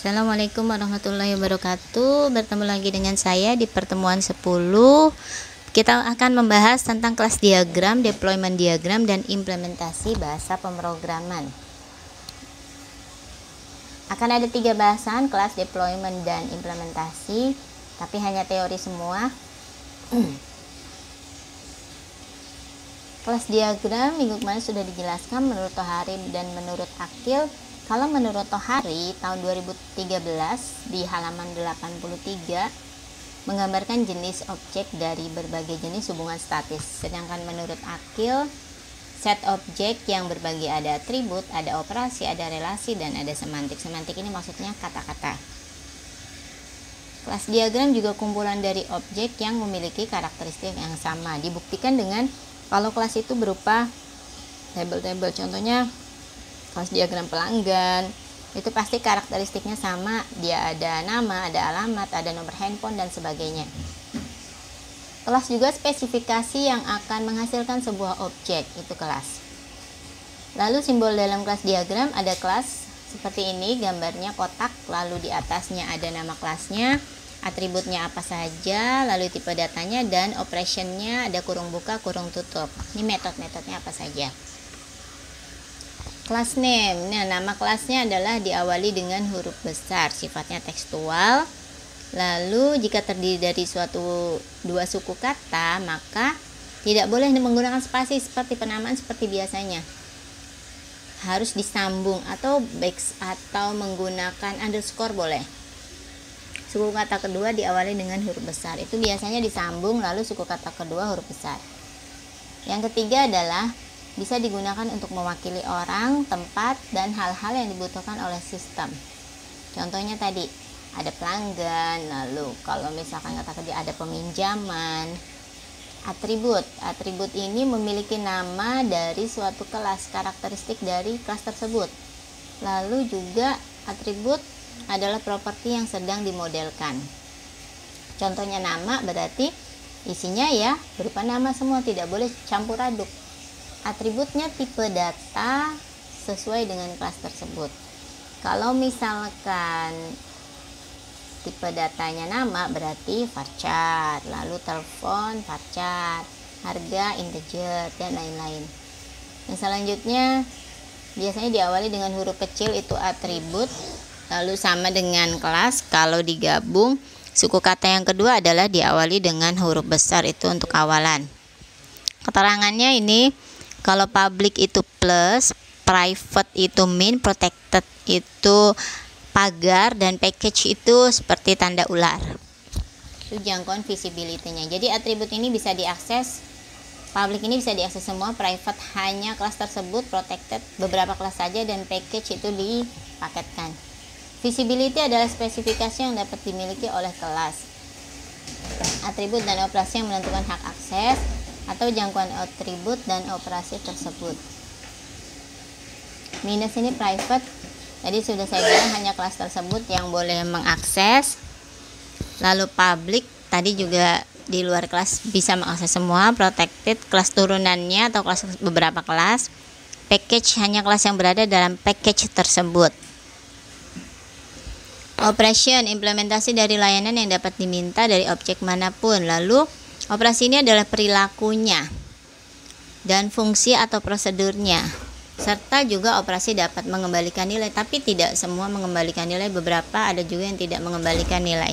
Assalamualaikum warahmatullahi wabarakatuh. Bertemu lagi dengan saya di pertemuan 10. Kita akan membahas tentang kelas diagram, deployment diagram, dan implementasi bahasa pemrograman. Akan ada 3 bahasan, kelas, deployment, dan implementasi, tapi hanya teori semua. Kelas diagram minggu kemarin sudah dijelaskan menurut Tohari dan menurut Akil. Kalau menurut Tohari tahun 2013 di halaman 83 menggambarkan jenis objek dari berbagai jenis hubungan statis. Sedangkan menurut Akil set objek yang berbagi ada atribut, ada operasi, ada relasi, dan ada semantik. Semantik ini maksudnya kata-kata. Kelas diagram juga kumpulan dari objek yang memiliki karakteristik yang sama. Dibuktikan dengan kalau kelas itu berupa tabel-tabel, contohnya kelas diagram pelanggan, itu pasti karakteristiknya sama, dia ada nama, ada alamat, ada nomor handphone, dan sebagainya. Kelas juga spesifikasi yang akan menghasilkan sebuah objek, itu kelas. Lalu simbol dalam kelas diagram ada kelas seperti ini, gambarnya kotak, lalu di atasnya ada nama kelasnya, atributnya apa saja, lalu tipe datanya, dan operationnya ada kurung buka, kurung tutup. Ini metode-metodenya apa saja. Class name, nah nama kelasnya adalah diawali dengan huruf besar, sifatnya tekstual. Lalu jika terdiri dari suatu dua suku kata, maka tidak boleh menggunakan spasi seperti penamaan seperti biasanya. Harus disambung atau back atau menggunakan underscore boleh. Suku kata kedua diawali dengan huruf besar, itu biasanya disambung lalu suku kata kedua huruf besar. Yang ketiga adalah bisa digunakan untuk mewakili orang, tempat, dan hal-hal yang dibutuhkan oleh sistem. Contohnya tadi ada pelanggan, lalu kalau misalkan kata kerja ada peminjaman. Atribut ini memiliki nama dari suatu kelas, karakteristik dari kelas tersebut. Lalu juga atribut adalah properti yang sedang dimodelkan. Contohnya nama berarti isinya ya berupa nama semua, tidak boleh campur aduk. Atributnya tipe data sesuai dengan kelas tersebut. Kalau misalkan tipe datanya nama berarti varchar, lalu telepon varchar, harga integer, dan lain-lain. Yang selanjutnya biasanya diawali dengan huruf kecil, itu atribut, lalu sama dengan kelas. Kalau digabung, suku kata yang kedua adalah diawali dengan huruf besar, itu untuk awalan. Keterangannya ini, kalau public itu plus, private itu min, protected itu pagar, dan package itu seperti tanda ular. Itu jangkauan visibility-nya. Jadi atribut ini bisa diakses, public ini bisa diakses semua, private hanya kelas tersebut, protected beberapa kelas saja, dan package itu dipaketkan. Visibility adalah spesifikasi yang dapat dimiliki oleh kelas. Atribut dan operasi yang menentukan hak akses atau jangkauan atribut dan operasi tersebut. Minus ini private, jadi sudah saya bilang hanya kelas tersebut yang boleh mengakses. Lalu public tadi juga di luar kelas bisa mengakses semua. Protected kelas turunannya atau kelas beberapa kelas. Package hanya kelas yang berada dalam package tersebut. Operation implementasi dari layanan yang dapat diminta dari objek manapun. Lalu operasi ini adalah perilakunya dan fungsi atau prosedurnya, serta juga operasi dapat mengembalikan nilai, tapi tidak semua mengembalikan nilai, beberapa ada juga yang tidak mengembalikan nilai.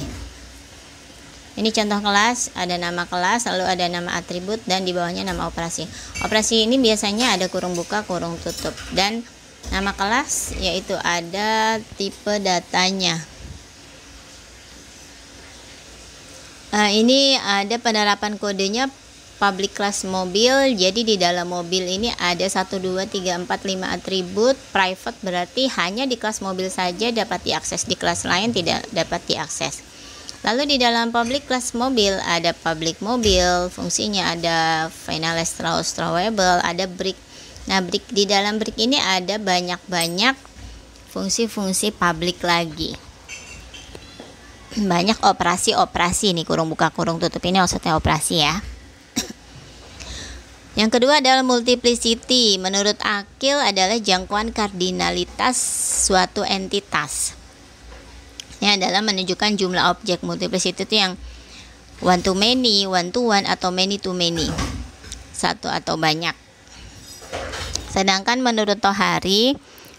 Ini contoh kelas, ada nama kelas, lalu ada nama atribut, dan di bawahnya nama operasi. Operasi ini biasanya ada kurung buka, kurung tutup, dan nama kelas yaitu ada tipe datanya. Ini ada penerapan kodenya public class mobil. Jadi di dalam mobil ini ada 1, 2, 3, 4, 5 atribut. Private berarti hanya di kelas mobil saja dapat diakses, di kelas lain tidak dapat diakses. Lalu di dalam public class mobil ada public mobil, fungsinya ada finalize throwable, ada brick. Nah, brick, di dalam brick ini ada banyak fungsi-fungsi public lagi. Banyak operasi nih, kurung buka kurung tutup ini maksudnya operasi ya. Yang kedua adalah multiplicity. Menurut Akil adalah jangkauan kardinalitas suatu entitas. Ini adalah menunjukkan jumlah objek. Multiplicity itu yang one to many, one to one, atau many to many, satu atau banyak. Sedangkan menurut Tohari,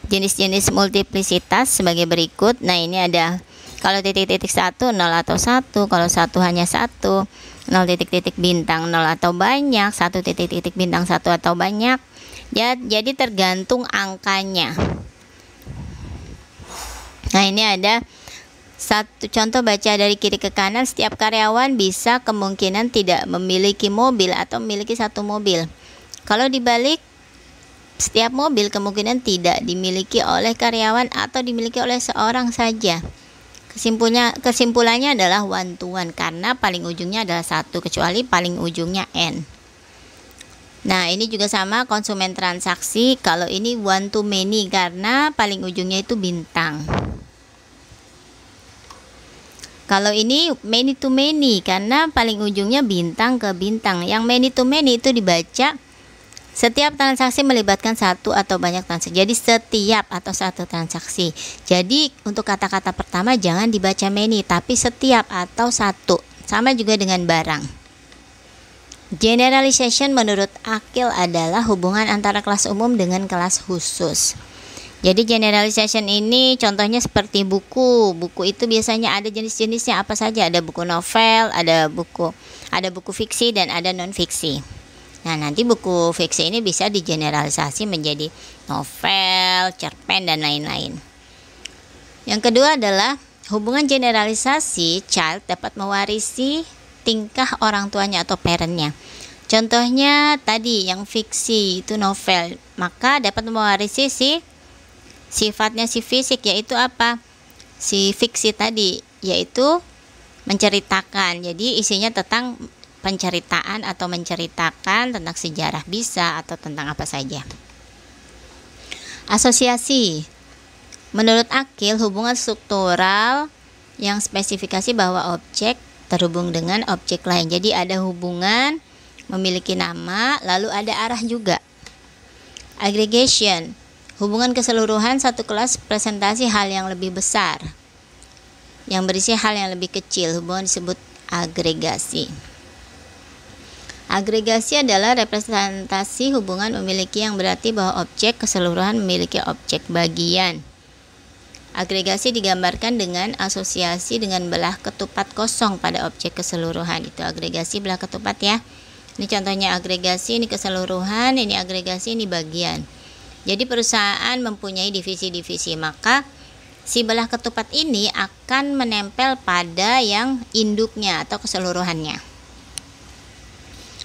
jenis-jenis multiplisitas sebagai berikut. Nah, ini ada kalau titik-titik 1 0 atau 1, kalau 1 hanya 1, 0 titik-titik bintang 0 atau banyak, 1 titik-titik bintang 1 atau banyak. Jadi tergantung angkanya. Nah, ini ada satu contoh baca dari kiri ke kanan. Setiap karyawan bisa kemungkinan tidak memiliki mobil atau memiliki satu mobil. Kalau dibalik, setiap mobil kemungkinan tidak dimiliki oleh karyawan atau dimiliki oleh seorang saja. Kesimpulannya adalah one to one karena paling ujungnya adalah 1 kecuali paling ujungnya n. Nah, ini juga sama konsumen transaksi. Kalau ini one to many karena paling ujungnya itu bintang. Kalau ini many to many karena paling ujungnya bintang ke bintang. Yang many to many itu dibaca setiap transaksi melibatkan satu atau banyak transaksi. Jadi setiap atau satu transaksi. Jadi untuk kata-kata pertama jangan dibaca many tapi setiap atau satu. Sama juga dengan barang. Generalization menurut Akil adalah hubungan antara kelas umum dengan kelas khusus. Jadi generalization ini contohnya seperti buku. Buku itu biasanya ada jenis-jenisnya apa saja? Ada buku novel, ada buku fiksi dan ada non fiksi. Nah, nanti buku fiksi ini bisa digeneralisasi menjadi novel, cerpen dan lain-lain. Yang kedua adalah hubungan generalisasi. Child dapat mewarisi tingkah orang tuanya atau parentnya. Contohnya tadi yang fiksi itu novel, maka dapat mewarisi sifatnya si fisik, yaitu apa? Si fiksi tadi, yaitu menceritakan. Jadi isinya tentang penceritaan atau menceritakan tentang sejarah bisa atau tentang apa saja. Asosiasi. Menurut Akil, hubungan struktural yang spesifikasi bahwa objek terhubung dengan objek lain. Jadi ada hubungan memiliki nama, lalu ada arah juga. Aggregation. Hubungan keseluruhan satu kelas presentasi hal yang lebih besar yang berisi hal yang lebih kecil. Hubungan disebut agregasi. Agregasi adalah representasi hubungan memiliki yang berarti bahwa objek keseluruhan memiliki objek bagian. Agregasi digambarkan dengan asosiasi dengan belah ketupat kosong pada objek keseluruhan. Itu agregasi belah ketupat ya. Ini contohnya agregasi, ini keseluruhan, ini agregasi, ini bagian. Jadi perusahaan mempunyai divisi-divisi, maka si belah ketupat ini akan menempel pada yang induknya atau keseluruhannya.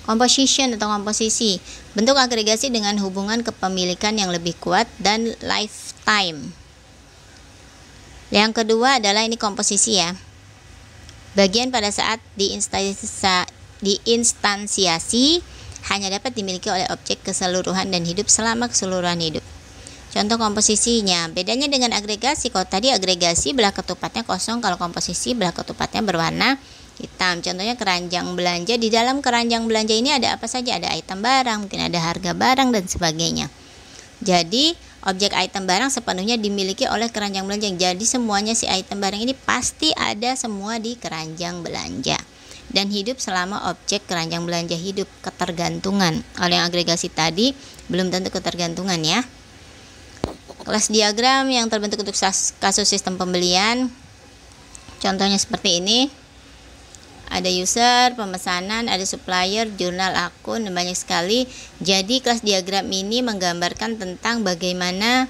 Composition atau komposisi, bentuk agregasi dengan hubungan kepemilikan yang lebih kuat dan lifetime. Yang kedua adalah ini komposisi ya. Bagian pada saat diinstansiasi hanya dapat dimiliki oleh objek keseluruhan dan hidup selama keseluruhan hidup. Contoh komposisinya, bedanya dengan agregasi. Kalau tadi agregasi belah ketupatnya kosong, kalau komposisi belah ketupatnya berwarna hitam. Contohnya keranjang belanja. Di dalam keranjang belanja ini ada apa saja? Ada item barang, mungkin ada harga barang dan sebagainya. Jadi objek item barang sepenuhnya dimiliki oleh keranjang belanja. Jadi semuanya si item barang ini pasti ada semua di keranjang belanja. Dan hidup selama objek keranjang belanja hidup. Ketergantungan. Oleh yang agregasi tadi belum tentu ketergantungan ya. Kelas diagram yang terbentuk untuk kasus sistem pembelian. Contohnya seperti ini. Ada user, pemesanan, ada supplier, jurnal, akun, dan banyak sekali. Jadi kelas diagram ini menggambarkan tentang bagaimana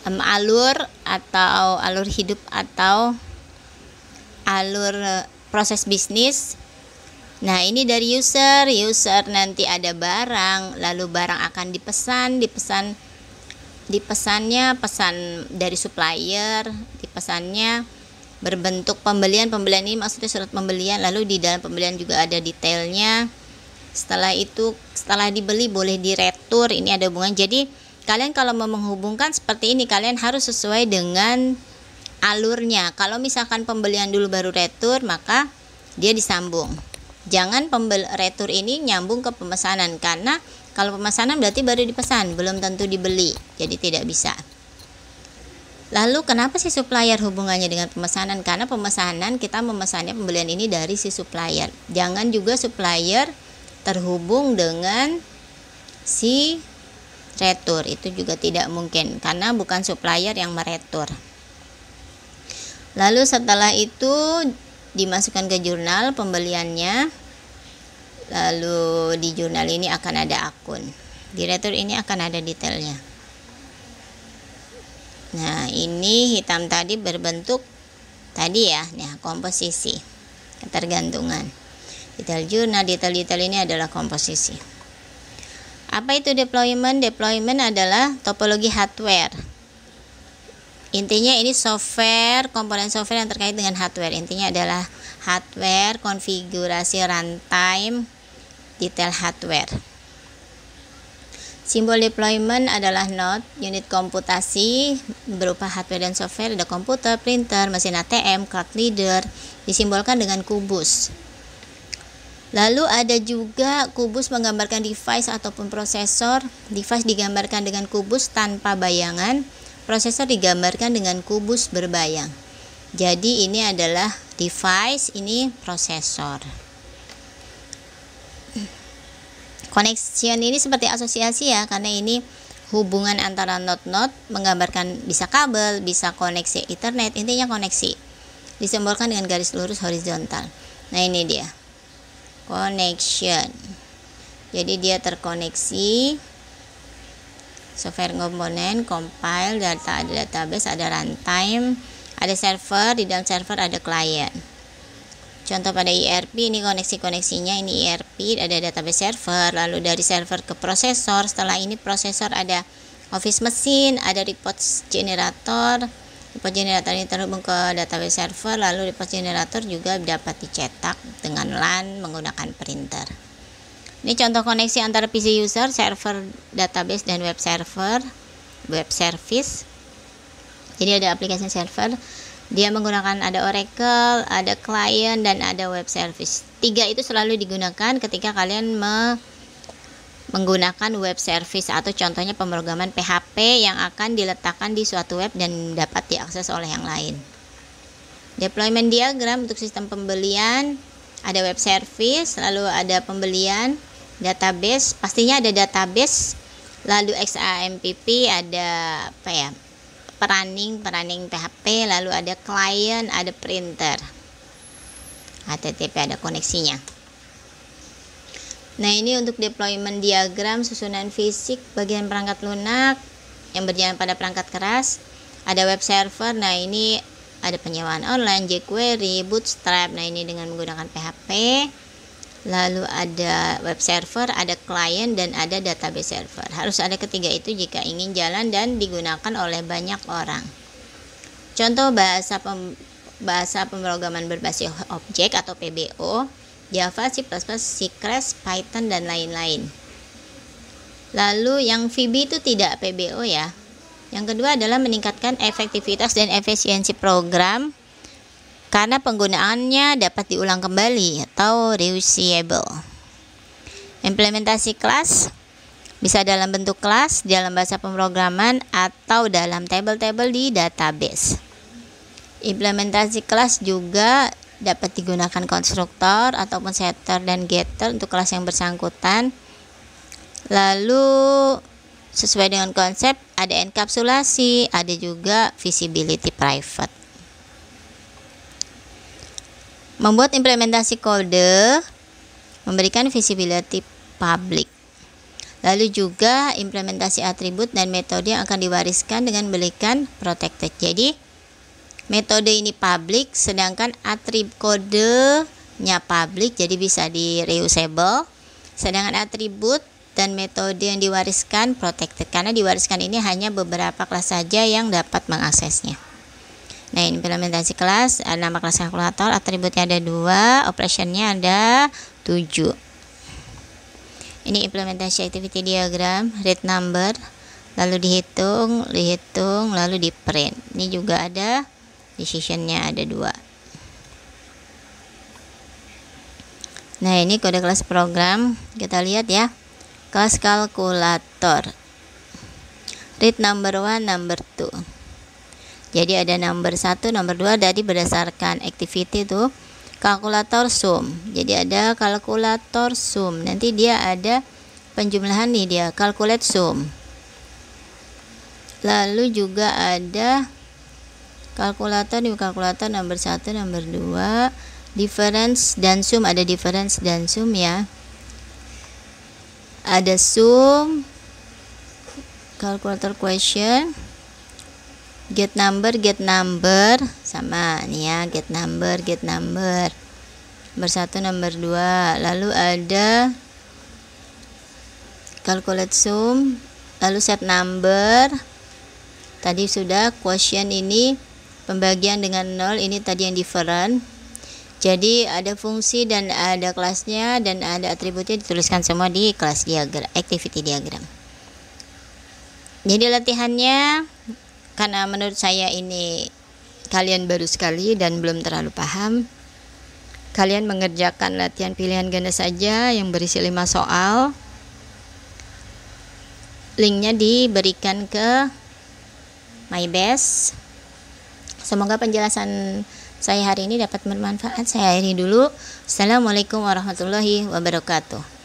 alur hidup atau alur proses bisnis. Nah, ini dari user nanti ada barang, lalu barang akan dipesannya pesan dari supplier, dipesannya berbentuk pembelian ini maksudnya surat pembelian, lalu di dalam pembelian juga ada detailnya. Setelah dibeli boleh diretur, ini ada hubungan. Jadi kalian kalau mau menghubungkan seperti ini, kalian harus sesuai dengan alurnya. Kalau misalkan pembelian dulu baru retur, maka dia disambung. Jangan retur ini nyambung ke pemesanan, karena kalau pemesanan berarti baru dipesan, belum tentu dibeli, jadi tidak bisa. Lalu kenapa si supplier hubungannya dengan pemesanan? Karena pemesanan kita memesannya pembelian ini dari si supplier. Jangan juga supplier terhubung dengan si retur, itu juga tidak mungkin karena bukan supplier yang meretur. Lalu setelah itu dimasukkan ke jurnal pembeliannya. Lalu di jurnal ini akan ada akun. Di retur ini akan ada detailnya. Nah, ini hitam tadi berbentuk tadi ya, nah komposisi, ketergantungan. Detail jurnal, detail-detail ini adalah komposisi. Apa itu deployment? Deployment adalah topologi hardware. Intinya ini software, komponen software yang terkait dengan hardware. Intinya adalah hardware, konfigurasi runtime, detail hardware. Simbol deployment adalah node, unit komputasi berupa hardware dan software, ada komputer, printer, mesin ATM, card reader, disimbolkan dengan kubus. Lalu ada juga kubus menggambarkan device ataupun prosesor. Device digambarkan dengan kubus tanpa bayangan, prosesor digambarkan dengan kubus berbayang. Jadi ini adalah device, ini prosesor. Connection ini seperti asosiasi ya, karena ini hubungan antara node-node, menggambarkan bisa kabel, bisa koneksi Ethernet, intinya koneksi. Disimbolkan dengan garis lurus horizontal. Nah, ini dia. Connection. Jadi dia terkoneksi. Software komponen, compile, data, ada database, ada runtime, ada server, di dalam server ada client. Contoh pada ERP, ini koneksi-koneksinya, ini ERP, ada database server, lalu dari server ke prosesor. Setelah ini prosesor ada office mesin, ada report generator. Report generator ini terhubung ke database server, lalu report generator juga dapat dicetak dengan LAN menggunakan printer. Ini contoh koneksi antara PC user, server database, dan web server, web service. Jadi ada aplikasi server. Dia menggunakan ada Oracle, ada client, dan ada web service. 3 itu selalu digunakan ketika kalian menggunakan web service atau contohnya pemrograman PHP yang akan diletakkan di suatu web dan dapat diakses oleh yang lain. Deployment diagram untuk sistem pembelian, ada web service, lalu ada pembelian, database, pastinya ada database, lalu XAMPP, ada apa ya? Running PHP, lalu ada client, ada printer, HTTP, ada koneksinya. Nah, ini untuk deployment diagram susunan fisik bagian perangkat lunak yang berjalan pada perangkat keras. Ada web server, nah ini ada penyewaan online, jQuery, Bootstrap, nah ini dengan menggunakan PHP. Lalu ada web server, ada client, dan ada database server. Harus ada ketiga itu jika ingin jalan dan digunakan oleh banyak orang. Contoh bahasa pemrograman berbasis objek atau PBO, Java, C++, C++, Python, dan lain-lain. Lalu yang VB itu tidak PBO ya. Yang kedua adalah meningkatkan efektivitas dan efisiensi program karena penggunaannya dapat diulang kembali atau reusable. Implementasi kelas bisa dalam bentuk kelas dalam bahasa pemrograman atau dalam tabel-tabel di database. Implementasi kelas juga dapat digunakan konstruktor ataupun setter dan getter untuk kelas yang bersangkutan. Lalu sesuai dengan konsep ada enkapsulasi, ada juga visibility private. Membuat implementasi kode memberikan visibility public. Lalu juga implementasi atribut dan metode yang akan diwariskan dengan memberikan protected. Jadi metode ini public, sedangkan atribut kodenya public, jadi bisa di reusable. Sedangkan atribut dan metode yang diwariskan protected, karena diwariskan ini hanya beberapa kelas saja yang dapat mengaksesnya. Nah, implementasi kelas, nama kelas kalkulator, atributnya ada 2, operationnya ada 7. Ini implementasi activity diagram, read number, lalu dihitung, lalu di print. Ini juga ada decisionnya ada 2. Nah, ini kode kelas program, kita lihat ya. Kelas kalkulator, read number 1, number 2. Jadi ada nomor 1, nomor 2 dari berdasarkan activity tuh kalkulator sum. Jadi ada kalkulator sum. Nanti dia ada penjumlahan nih, dia calculate sum. Lalu juga ada kalkulator nomor 1, nomor 2, difference dan sum. Ada difference dan sum ya. Ada sum, calculator question, get number sama nih ya, get number nomor 1, nomor 2. Lalu ada calculate sum, lalu set number. Tadi sudah quotient, ini pembagian dengan 0, ini tadi yang different. Jadi ada fungsi dan ada kelasnya dan ada atributnya, dituliskan semua di kelas diagram, activity diagram. Jadi latihannya, karena menurut saya ini kalian baru sekali dan belum terlalu paham, kalian mengerjakan latihan pilihan ganda saja yang berisi 5 soal. Linknya diberikan ke MyBest. Semoga penjelasan saya hari ini dapat bermanfaat. Saya akhiri dulu. Assalamualaikum warahmatullahi wabarakatuh.